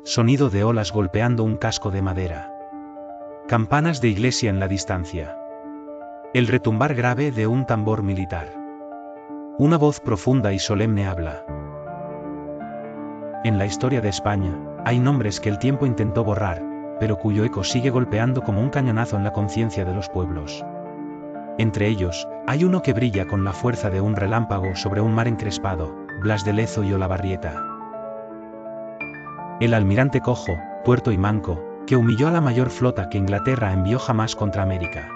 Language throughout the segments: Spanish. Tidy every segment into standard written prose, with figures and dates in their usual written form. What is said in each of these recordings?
sonido de olas golpeando un casco de madera. Campanas de iglesia en la distancia. El retumbar grave de un tambor militar. Una voz profunda y solemne habla. En la historia de España, hay nombres que el tiempo intentó borrar, pero cuyo eco sigue golpeando como un cañonazo en la conciencia de los pueblos. Entre ellos, hay uno que brilla con la fuerza de un relámpago sobre un mar encrespado, Blas de Lezo y Olavarrieta. El almirante cojo, tuerto y manco, que humilló a la mayor flota que Inglaterra envió jamás contra América.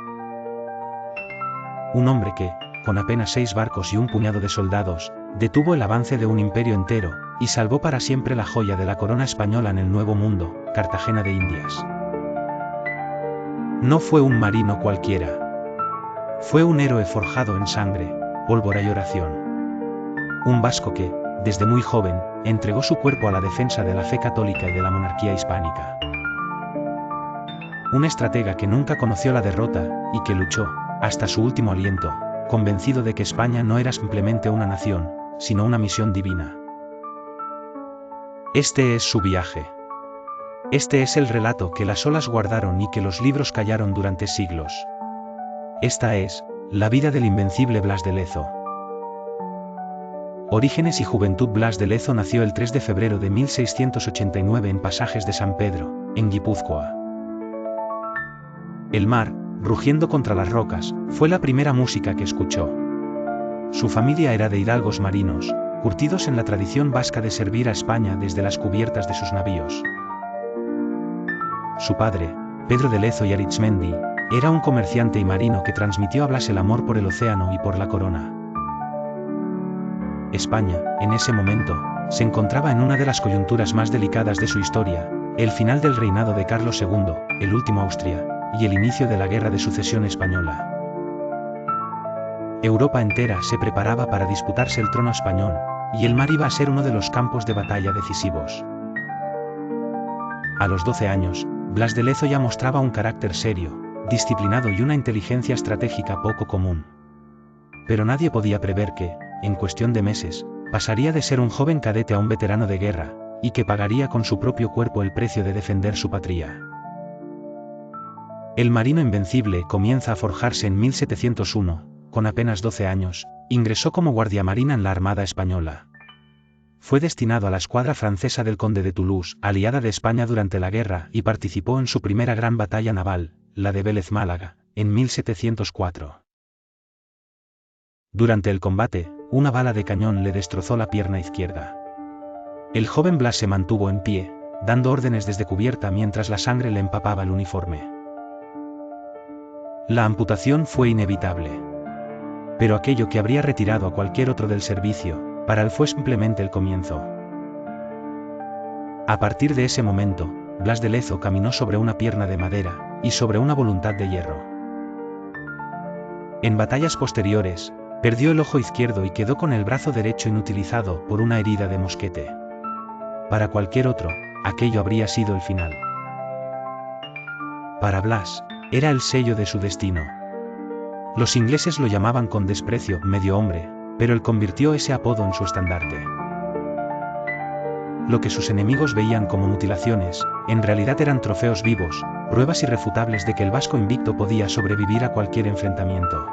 Un hombre que, con apenas 6 barcos y un puñado de soldados, detuvo el avance de un imperio entero, y salvó para siempre la joya de la corona española en el Nuevo Mundo, Cartagena de Indias. No fue un marino cualquiera. Fue un héroe forjado en sangre, pólvora y oración. Un vasco que, desde muy joven, entregó su cuerpo a la defensa de la fe católica y de la monarquía hispánica. Un estratega que nunca conoció la derrota, y que luchó, hasta su último aliento, convencido de que España no era simplemente una nación, sino una misión divina. Este es su viaje. Este es el relato que las olas guardaron y que los libros callaron durante siglos. Esta es la vida del invencible Blas de Lezo. Orígenes y juventud. Blas de Lezo nació el 3 de febrero de 1689 en Pasajes de San Pedro, en Guipúzcoa. El mar, rugiendo contra las rocas, fue la primera música que escuchó. Su familia era de hidalgos marinos, curtidos en la tradición vasca de servir a España desde las cubiertas de sus navíos. Su padre, Pedro de Lezo y Arizmendi, era un comerciante y marino que transmitió a Blas el amor por el océano y por la corona. España, en ese momento, se encontraba en una de las coyunturas más delicadas de su historia, el final del reinado de Carlos II, el último Austria, y el inicio de la Guerra de Sucesión Española. Europa entera se preparaba para disputarse el trono español, y el mar iba a ser uno de los campos de batalla decisivos. A los 12 años, Blas de Lezo ya mostraba un carácter serio, disciplinado y una inteligencia estratégica poco común. Pero nadie podía prever que, en cuestión de meses, pasaría de ser un joven cadete a un veterano de guerra, y que pagaría con su propio cuerpo el precio de defender su patria. El marino invencible comienza a forjarse en 1701, con apenas 12 años, ingresó como guardiamarina en la Armada Española. Fue destinado a la escuadra francesa del Conde de Toulouse, aliada de España durante la guerra, y participó en su primera gran batalla naval, la de Vélez-Málaga, en 1704. Durante el combate, una bala de cañón le destrozó la pierna izquierda. El joven Blas se mantuvo en pie, dando órdenes desde cubierta mientras la sangre le empapaba el uniforme. La amputación fue inevitable. Pero aquello que habría retirado a cualquier otro del servicio, para él fue simplemente el comienzo. A partir de ese momento, Blas de Lezo caminó sobre una pierna de madera, y sobre una voluntad de hierro. En batallas posteriores, perdió el ojo izquierdo y quedó con el brazo derecho inutilizado por una herida de mosquete. Para cualquier otro, aquello habría sido el final. Para Blas, era el sello de su destino. Los ingleses lo llamaban con desprecio medio hombre, pero él convirtió ese apodo en su estandarte. Lo que sus enemigos veían como mutilaciones, en realidad eran trofeos vivos, pruebas irrefutables de que el vasco invicto podía sobrevivir a cualquier enfrentamiento.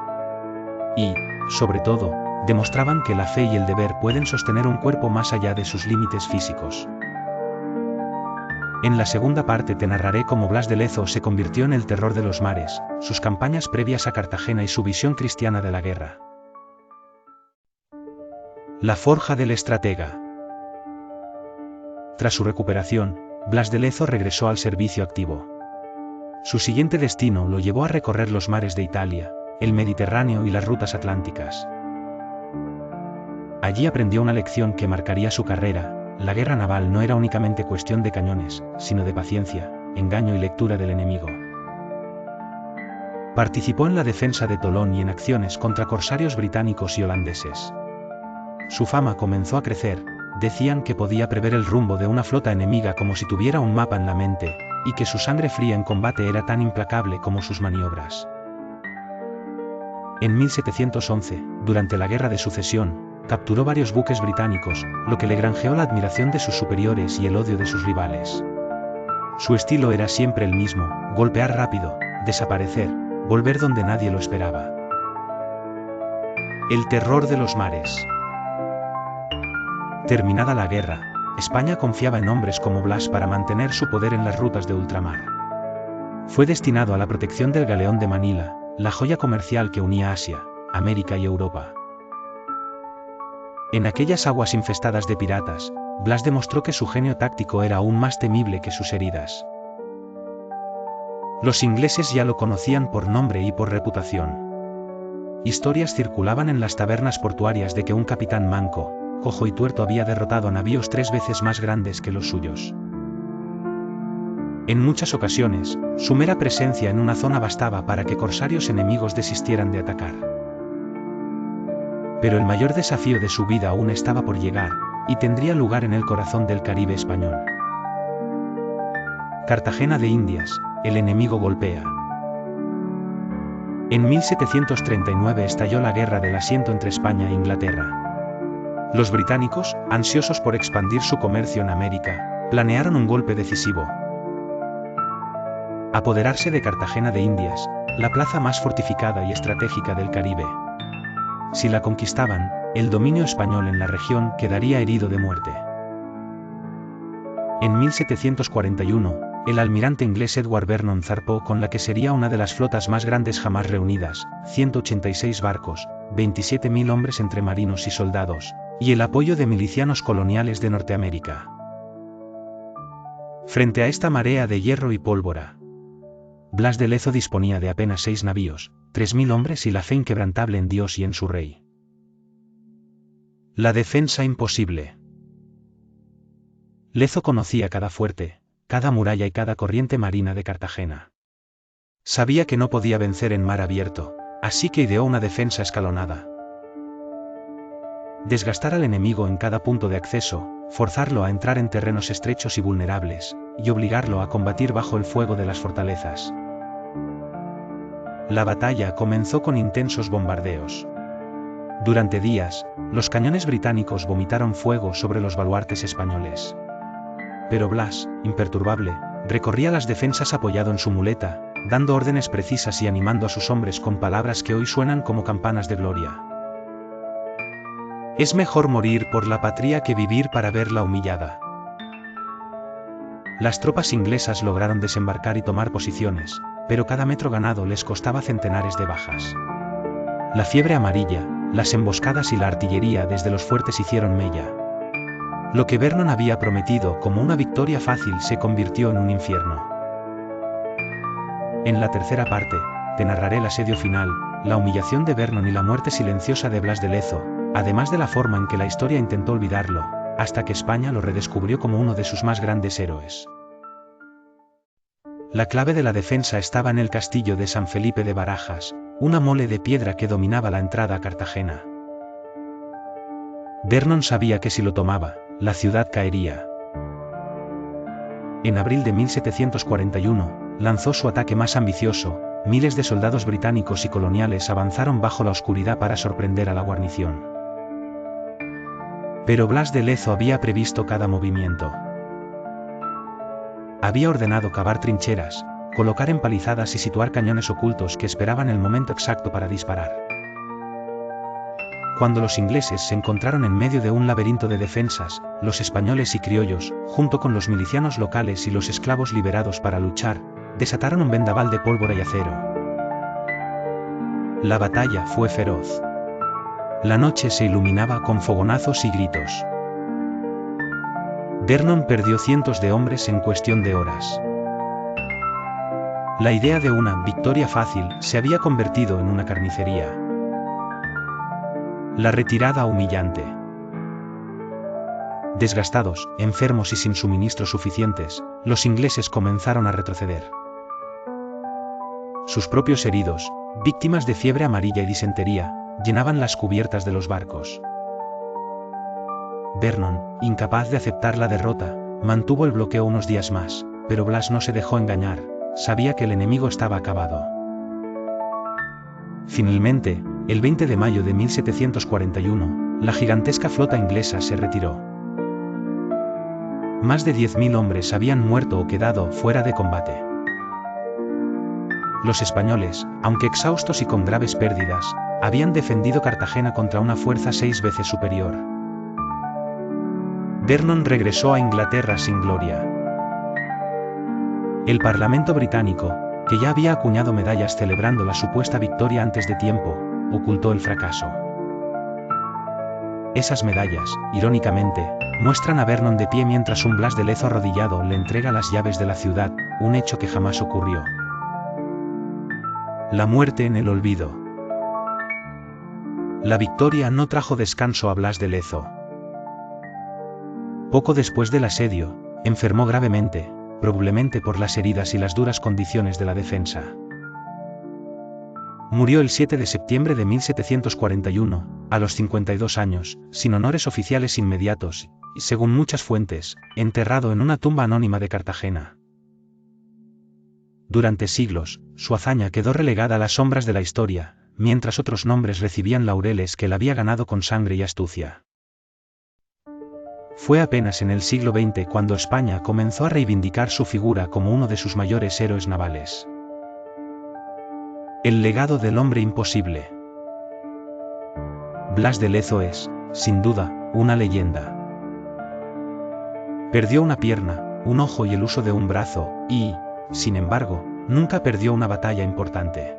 Y, sobre todo, demostraban que la fe y el deber pueden sostener un cuerpo más allá de sus límites físicos. En la segunda parte te narraré cómo Blas de Lezo se convirtió en el terror de los mares, sus campañas previas a Cartagena y su visión cristiana de la guerra. La forja del estratega. Tras su recuperación, Blas de Lezo regresó al servicio activo. Su siguiente destino lo llevó a recorrer los mares de Italia, el Mediterráneo y las rutas atlánticas. Allí aprendió una lección que marcaría su carrera: la guerra naval no era únicamente cuestión de cañones, sino de paciencia, engaño y lectura del enemigo. Participó en la defensa de Tolón y en acciones contra corsarios británicos y holandeses. Su fama comenzó a crecer, decían que podía prever el rumbo de una flota enemiga como si tuviera un mapa en la mente, y que su sangre fría en combate era tan implacable como sus maniobras. En 1711, durante la Guerra de Sucesión, capturó varios buques británicos, lo que le granjeó la admiración de sus superiores y el odio de sus rivales. Su estilo era siempre el mismo: golpear rápido, desaparecer, volver donde nadie lo esperaba. El terror de los mares. Terminada la guerra, España confiaba en hombres como Blas para mantener su poder en las rutas de ultramar. Fue destinado a la protección del galeón de Manila, la joya comercial que unía Asia, América y Europa. En aquellas aguas infestadas de piratas, Blas demostró que su genio táctico era aún más temible que sus heridas. Los ingleses ya lo conocían por nombre y por reputación. Historias circulaban en las tabernas portuarias de que un capitán manco, cojo y tuerto había derrotado navíos 3 veces más grandes que los suyos. En muchas ocasiones, su mera presencia en una zona bastaba para que corsarios enemigos desistieran de atacar. Pero el mayor desafío de su vida aún estaba por llegar, y tendría lugar en el corazón del Caribe español. Cartagena de Indias, el enemigo golpea. En 1739 estalló la Guerra del Asiento entre España e Inglaterra. Los británicos, ansiosos por expandir su comercio en América, planearon un golpe decisivo. Apoderarse de Cartagena de Indias, la plaza más fortificada y estratégica del Caribe. Si la conquistaban, el dominio español en la región quedaría herido de muerte. En 1741, el almirante inglés Edward Vernon zarpó con la que sería una de las flotas más grandes jamás reunidas: 186 barcos, 27.000 hombres entre marinos y soldados, y el apoyo de milicianos coloniales de Norteamérica. Frente a esta marea de hierro y pólvora, Blas de Lezo disponía de apenas 6 navíos, 3.000 hombres y la fe inquebrantable en Dios y en su rey. La defensa imposible. Lezo conocía cada fuerte, cada muralla y cada corriente marina de Cartagena. Sabía que no podía vencer en mar abierto, así que ideó una defensa escalonada. Desgastar al enemigo en cada punto de acceso, forzarlo a entrar en terrenos estrechos y vulnerables, y obligarlo a combatir bajo el fuego de las fortalezas. La batalla comenzó con intensos bombardeos. Durante días, los cañones británicos vomitaron fuego sobre los baluartes españoles. Pero Blas, imperturbable, recorría las defensas apoyado en su muleta, dando órdenes precisas y animando a sus hombres con palabras que hoy suenan como campanas de gloria. Es mejor morir por la patria que vivir para verla humillada. Las tropas inglesas lograron desembarcar y tomar posiciones, pero cada metro ganado les costaba centenares de bajas. La fiebre amarilla, las emboscadas y la artillería desde los fuertes hicieron mella. Lo que Vernon había prometido como una victoria fácil se convirtió en un infierno. En la tercera parte, te narraré el asedio final, la humillación de Vernon y la muerte silenciosa de Blas de Lezo, además de la forma en que la historia intentó olvidarlo, hasta que España lo redescubrió como uno de sus más grandes héroes. La clave de la defensa estaba en el castillo de San Felipe de Barajas, una mole de piedra que dominaba la entrada a Cartagena. Vernon sabía que si lo tomaba, la ciudad caería. En abril de 1741, lanzó su ataque más ambicioso. Miles de soldados británicos y coloniales avanzaron bajo la oscuridad para sorprender a la guarnición. Pero Blas de Lezo había previsto cada movimiento. Había ordenado cavar trincheras, colocar empalizadas y situar cañones ocultos que esperaban el momento exacto para disparar. Cuando los ingleses se encontraron en medio de un laberinto de defensas, los españoles y criollos, junto con los milicianos locales y los esclavos liberados para luchar, desataron un vendaval de pólvora y acero. La batalla fue feroz. La noche se iluminaba con fogonazos y gritos. Vernon perdió cientos de hombres en cuestión de horas. La idea de una victoria fácil se había convertido en una carnicería. La retirada humillante. Desgastados, enfermos y sin suministros suficientes, los ingleses comenzaron a retroceder. Sus propios heridos, víctimas de fiebre amarilla y disentería, llenaban las cubiertas de los barcos. Vernon, incapaz de aceptar la derrota, mantuvo el bloqueo unos días más, pero Blas no se dejó engañar, sabía que el enemigo estaba acabado. Finalmente, el 20 de mayo de 1741, la gigantesca flota inglesa se retiró. Más de 10.000 hombres habían muerto o quedado fuera de combate. Los españoles, aunque exhaustos y con graves pérdidas, habían defendido Cartagena contra una fuerza 6 veces superior. Vernon regresó a Inglaterra sin gloria. El Parlamento británico, que ya había acuñado medallas celebrando la supuesta victoria antes de tiempo, ocultó el fracaso. Esas medallas, irónicamente, muestran a Vernon de pie mientras un Blas de Lezo arrodillado le entrega las llaves de la ciudad, un hecho que jamás ocurrió. La muerte en el olvido. La victoria no trajo descanso a Blas de Lezo. Poco después del asedio, enfermó gravemente, probablemente por las heridas y las duras condiciones de la defensa. Murió el 7 de septiembre de 1741, a los 52 años, sin honores oficiales inmediatos, y según muchas fuentes, enterrado en una tumba anónima de Cartagena. Durante siglos, su hazaña quedó relegada a las sombras de la historia, mientras otros nombres recibían laureles que él había ganado con sangre y astucia. Fue apenas en el siglo XX cuando España comenzó a reivindicar su figura como uno de sus mayores héroes navales. El legado del hombre imposible. Blas de Lezo es, sin duda, una leyenda. Perdió una pierna, un ojo y el uso de un brazo, y, sin embargo, nunca perdió una batalla importante.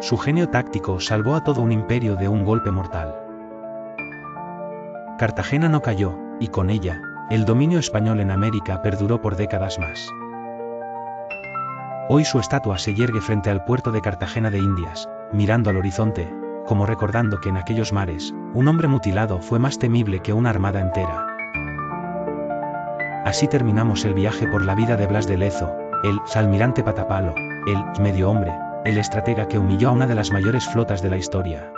Su genio táctico salvó a todo un imperio de un golpe mortal. Cartagena no cayó, y con ella, el dominio español en América perduró por décadas más. Hoy su estatua se yergue frente al puerto de Cartagena de Indias, mirando al horizonte, como recordando que en aquellos mares, un hombre mutilado fue más temible que una armada entera. Así terminamos el viaje por la vida de Blas de Lezo, el almirante Patapalo, el medio hombre, el estratega que humilló a una de las mayores flotas de la historia.